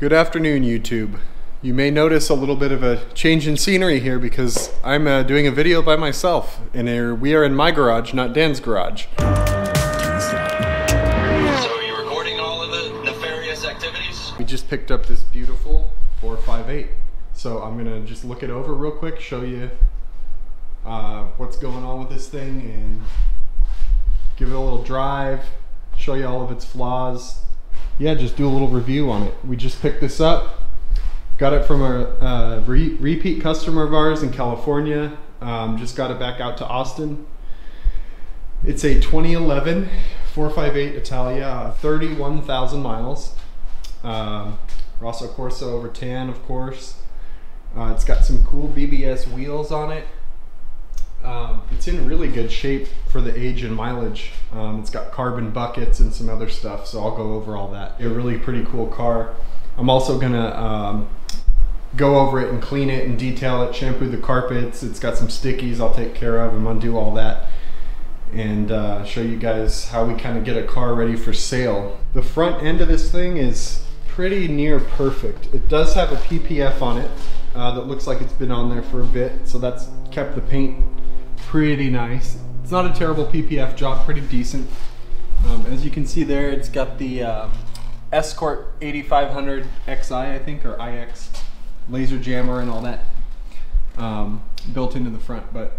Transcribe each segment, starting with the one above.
Good afternoon, YouTube. You may notice a little bit of a change in scenery here because I'm doing a video by myself, and we are in my garage, not Dan's garage. So are you recording all of the nefarious activities? We just picked up this beautiful 458. So I'm gonna just look it over real quick, show you what's going on with this thing, and give it a little drive, show you all of its flaws. Yeah, just do a little review on it. We just picked this up. Got it from a repeat customer of ours in California. Just got it back out to Austin. It's a 2011 458 Italia, 31,000 miles. Rosso Corsa over tan, of course. It's got some cool BBS wheels on it. It's in really good shape for the age and mileage. It's got carbon buckets and some other stuff, so I'll go over all that. A really pretty cool car. I'm also gonna go over it and clean it and detail it, shampoo the carpets. It's got some stickies I'll take care of and undo all that, and show you guys how we kind of get a car ready for sale. The front end of this thing is pretty near perfect. It does have a PPF on it that looks like it's been on there for a bit, so that's kept the paint pretty nice. It's not a terrible PPF job, pretty decent. As you can see there, it's got the Escort 8500 XI, I think, or IX laser jammer and all that built into the front, but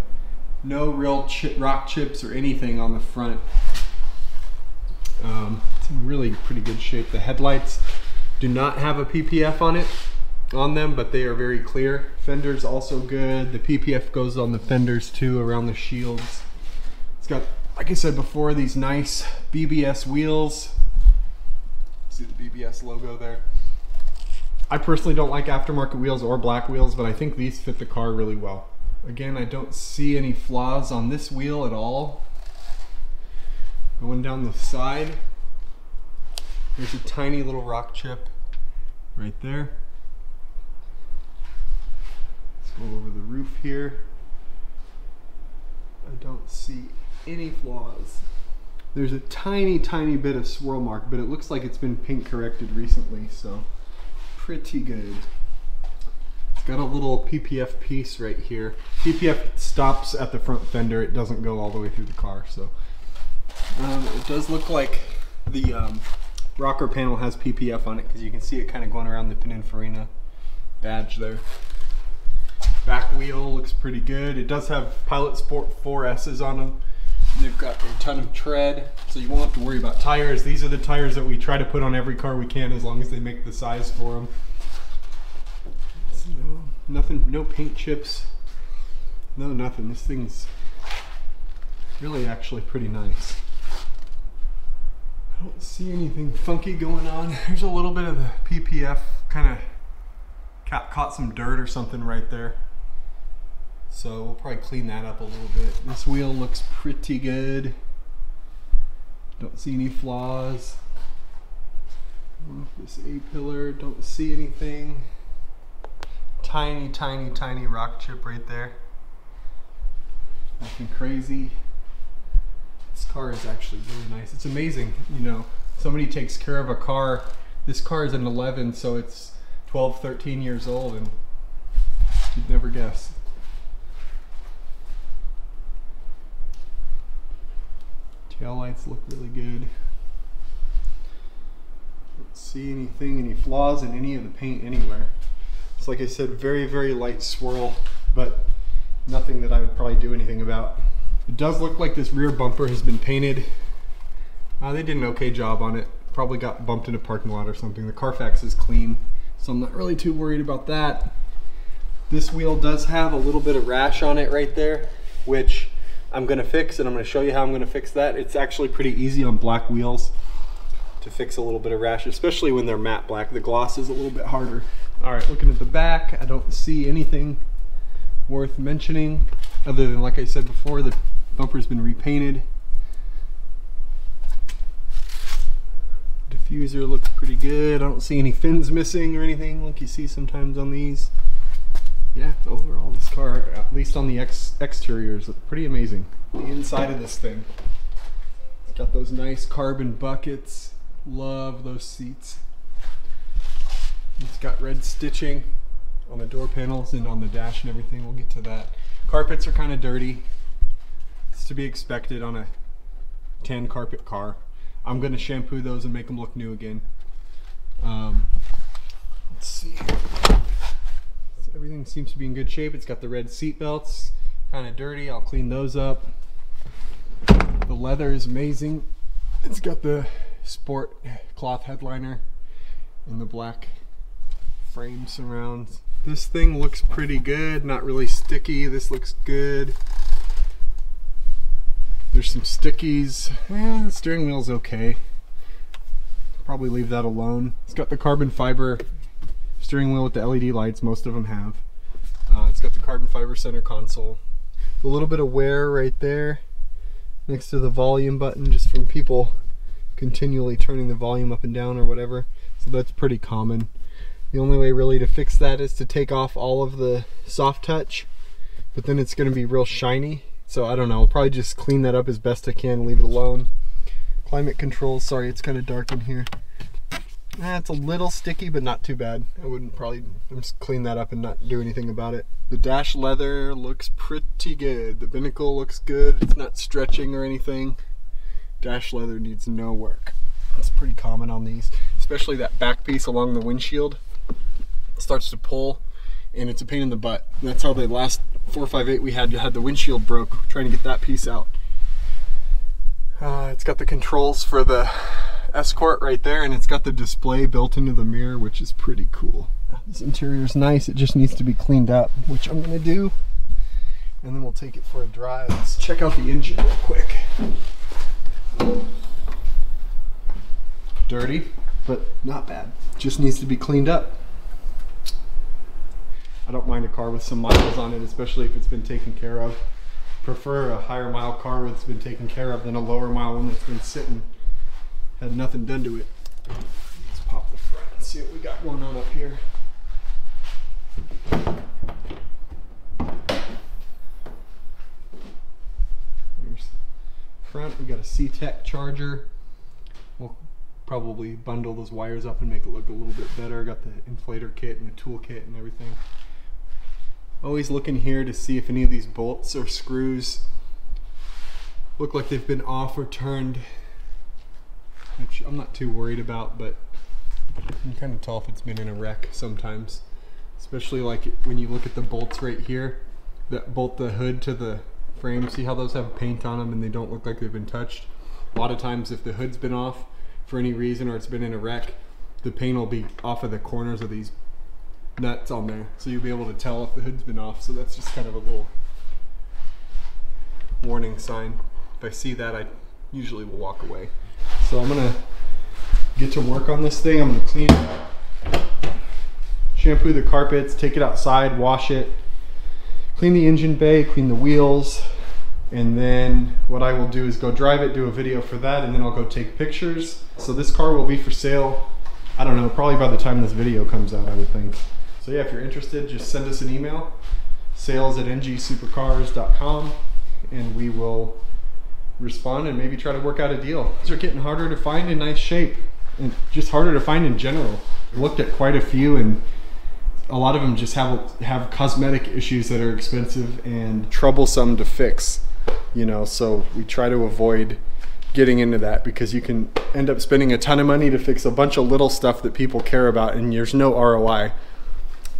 no real rock chips or anything on the front. It's in really pretty good shape. The headlights do not have a PPF on them, but they are very clear. Fender's also good. The PPF goes on the fenders too, around the shields. It's got, like I said before, these nice BBS wheels. See the BBS logo there. I personally don't like aftermarket wheels or black wheels, but I think these fit the car really well. Again, I don't see any flaws on this wheel at all. Going down the side, there's a tiny little rock chip right there. Go over the roof here. I don't see any flaws. There's a tiny bit of swirl mark, but it looks like it's been paint corrected recently, so pretty good. It's got a little PPF piece right here. PPF stops at the front fender. It doesn't go all the way through the car, so it does look like the rocker panel has PPF on it, because you can see it kind of going around the Pininfarina badge there. Back wheel looks pretty good. It does have Pilot Sport 4S's on them. They've got a ton of tread, so you won't have to worry about tires. These are the tires that we try to put on every car we can, as long as they make the size for them. So, nothing, no paint chips, no nothing. This thing's really actually pretty nice. I don't see anything funky going on. There's a little bit of the PPF kind of caught some dirt or something right there. So we'll probably clean that up a little bit. This wheel looks pretty good. Don't see any flaws. This A-pillar, don't see anything. Tiny rock chip right there. Nothing crazy. This car is actually really nice. It's amazing, you know, somebody takes care of a car. This car is an 11, so it's 12, 13 years old, and you'd never guess. Tail lights look really good. Don't see any flaws in any of the paint anywhere. It's, like I said, very light swirl, but nothing that I would probably do anything about. It does look like this rear bumper has been painted. They did an okay job on it. Probably got bumped in a parking lot or something. The Carfax is clean, so I'm not really too worried about that. This wheel does have a little bit of rash on it right there, which I'm gonna fix, and I'm gonna show you how I'm gonna fix that. It's actually pretty easy on black wheels to fix a little bit of rash, especially when they're matte black. The gloss is a little bit harder. All right, looking at the back, I don't see anything worth mentioning, other than, like I said before, the bumper's been repainted. Diffuser looks pretty good. I don't see any fins missing or anything like you see sometimes on these. Yeah, overall this car, at least on the exterior, is pretty amazing. The inside of this thing, it's got those nice carbon buckets. Love those seats. got red stitching on the door panels and on the dash and everything. We'll get to that. Carpets are kind of dirty. It's to be expected on a tan carpet car. I'm gonna shampoo those and make them look new again. Let's see. Everything seems to be in good shape. It's got the red seat belts, kind of dirty. I'll clean those up. The leather is amazing. It's got the sport cloth headliner and the black frame surrounds. This thing looks pretty good, not really sticky. This looks good. There's some stickies. The steering wheel's okay. Probably leave that alone. It's got the carbon fiber steering wheel with the LED lights. Most of them have. It's got the carbon fiber center console. A little bit of wear right there next to the volume button, just from people continually turning the volume up and down or whatever. So that's pretty common. The only way really to fix that is to take off all of the soft touch, but then it's going to be real shiny. So I don't know, I'll probably just clean that up as best I can, leave it alone. Climate control, sorry it's kind of dark in here. It's a little sticky, but not too bad. I'm just clean that up and not do anything about it. The dash leather looks pretty good. The binnacle looks good. It's not stretching or anything. Dash leather needs no work. That's pretty common on these, especially that back piece along the windshield. It starts to pull, and it's a pain in the butt. And that's how the last 458 we had the windshield broke, trying to get that piece out. It's got the controls for the Escort right there, and it's got the display built into the mirror, which is pretty cool. This interior is nice. It just needs to be cleaned up, which I'm gonna do, and then we'll take it for a drive. Let's check out the engine real quick. Dirty, but not bad. Just needs to be cleaned up. I don't mind a car with some miles on it, especially if it's been taken care of. Prefer a higher mile car that's been taken care of than a lower mile one that's been sitting, had nothing done to it. Let's pop the front and see what we got going on up here. Here's the front. We got a C-Tech charger. We'll probably bundle those wires up and make it look a little bit better. Got the inflator kit and the tool kit and everything. Always looking here to see if any of these bolts or screws look like they've been off or turned, which I'm not too worried about, but you can kind of tell if it's been in a wreck sometimes, especially like when you look at the bolts right here that bolt the hood to the frame. See how those have paint on them and they don't look like they've been touched? A lot of times if the hood's been off for any reason or it's been in a wreck, the paint will be off of the corners of these nuts on there, so you'll be able to tell if the hood's been off. So that's just kind of a little warning sign. If I see that, I usually will walk away. So I'm gonna get to work on this thing. I'm gonna clean it up, shampoo the carpets, take it outside, wash it, clean the engine bay, clean the wheels, and then what I will do is go drive it, do a video for that, and then I'll go take pictures. So this car will be for sale, I don't know, probably by the time this video comes out, I would think. So yeah, if you're interested, just send us an email, sales@ngsupercars.com, and we will respond and maybe try to work out a deal. These are getting harder to find in nice shape, and just harder to find in general. I looked at quite a few, and a lot of them just have cosmetic issues that are expensive and troublesome to fix, you know, so we try to avoid getting into that, because you can end up spending a ton of money to fix a bunch of little stuff that people care about and there's no ROI.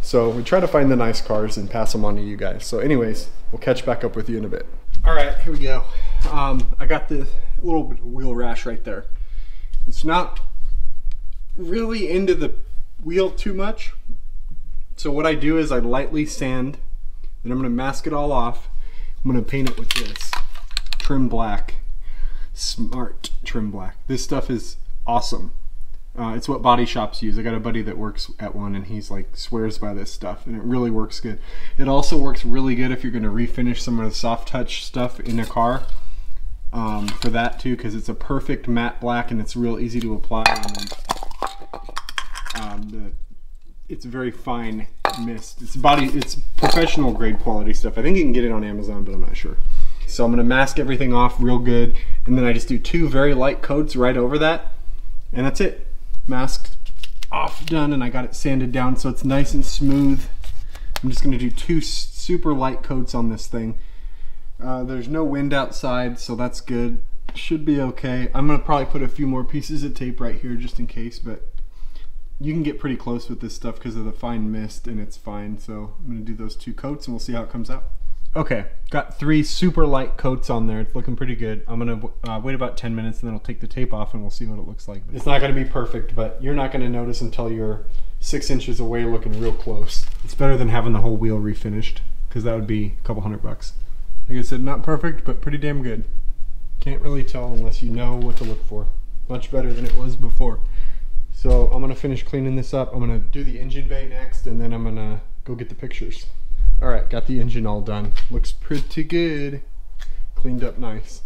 So we try to find the nice cars and pass them on to you guys. So anyways, we'll catch back up with you in a bit. All right, here we go. I got the little bit of wheel rash right there. It's not really into the wheel too much. So what I do is I lightly sand, then I'm gonna mask it all off. I'm gonna paint it with this trim black, Smart Trim Black. This stuff is awesome. It's what body shops use. I got a buddy that works at one, and he's like swears by this stuff, and it really works good. It also works really good if you're going to refinish some of the soft touch stuff in a car, for that too, because it's a perfect matte black and it's real easy to apply. And it's very fine mist. It's professional grade quality stuff. I think you can get it on Amazon, but I'm not sure. So I'm going to mask everything off real good, and then I just do 2 very light coats right over that, and that's it. Masked off done and I got it sanded down so it's nice and smooth. I'm just gonna do 2 super light coats on this thing. There's no wind outside, so that's good. Should be okay. I'm gonna probably put a few more pieces of tape right here just in case, but you can get pretty close with this stuff because of the fine mist and it's fine. So I'm gonna do those 2 coats and we'll see how it comes out. Okay, got 3 super light coats on there. It's looking pretty good. I'm gonna wait about 10 minutes and then I'll take the tape off and we'll see what it looks like. It's not gonna be perfect, but you're not gonna notice until you're 6 inches away looking real close. It's better than having the whole wheel refinished because that would be a couple $100. Like I said, not perfect, but pretty damn good. Can't really tell unless you know what to look for. Much better than it was before. So I'm gonna finish cleaning this up. I'm gonna do the engine bay next and then I'm gonna go get the pictures. All right, got the engine all done. Looks pretty good. Cleaned up nice.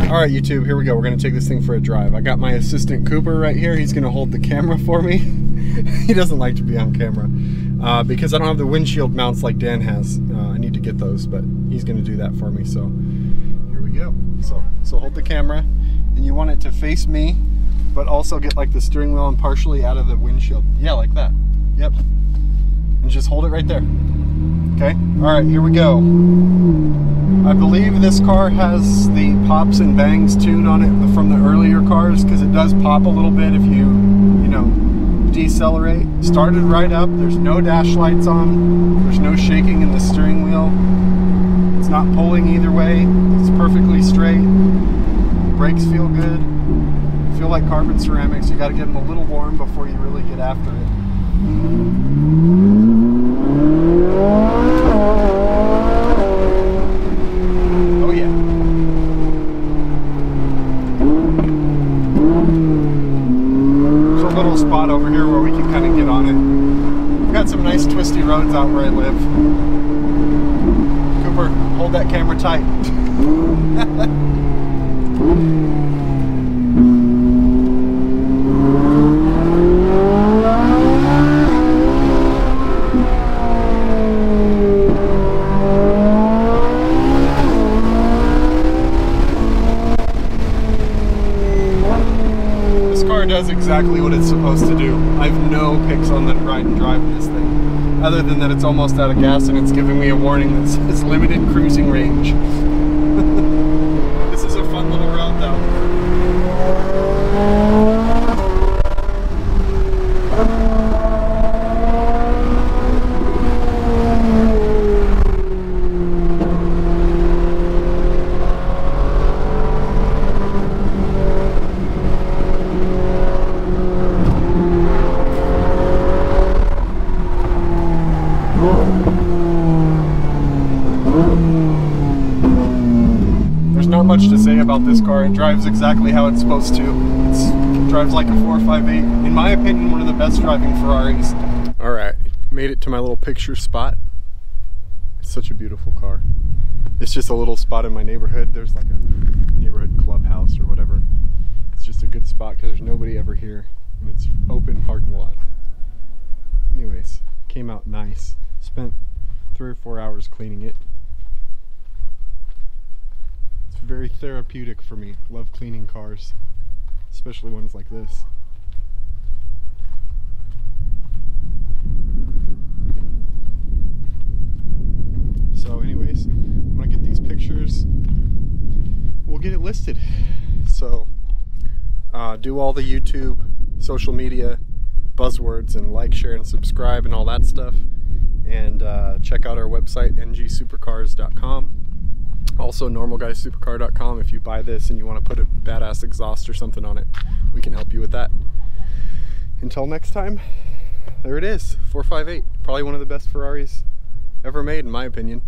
All right, YouTube, here we go. We're gonna take this thing for a drive. I got my assistant Cooper right here. He's gonna hold the camera for me. He doesn't like to be on camera because I don't have the windshield mounts like Dan has. I need to get those, but he's gonna do that for me. So here we go. So hold the camera, and you want it to face me, but also get like the steering wheel and partially out of the windshield. Yeah, like that. Yep. And just hold it right there. Okay. All right, here we go. I believe this car has the pops and bangs tune on it from the earlier cars because it does pop a little bit if you know, decelerate. Started right up. There's no dash lights on. There's no shaking in the steering wheel. It's not pulling either way. It's perfectly straight. Brakes feel good. Feel like carbon ceramics. You got to get them a little warm before you really get after it. Oh yeah. There's a little spot over here where we can kind of get on it. We've got some nice twisty roads out where I live. Cooper, hold that camera tight. Does exactly what it's supposed to do. I have no picks on that ride and drive this thing, other than that it's almost out of gas and it's giving me a warning that says limited cruising range. This is a fun little route though. Not much to say about this car. It drives exactly how it's supposed to. It drives like a 458. In my opinion, one of the best driving Ferraris. All right, made it to my little picture spot. It's such a beautiful car. It's just a little spot in my neighborhood. There's like a neighborhood clubhouse or whatever. It's just a good spot because there's nobody ever here and it's open parking lot. Anyways, came out nice. Spent 3 or 4 hours cleaning it. Very therapeutic for me. Love cleaning cars, especially ones like this. So anyways, I'm gonna get these pictures. We'll get it listed. So do all the YouTube, social media buzzwords and like, share, and subscribe and all that stuff. And check out our website, ngsupercars.com. Also normalguysupercar.com. If you buy this and you want to put a badass exhaust or something on it, we can help you with that. Until next time, there it is, 458. Probably one of the best Ferraris ever made in my opinion.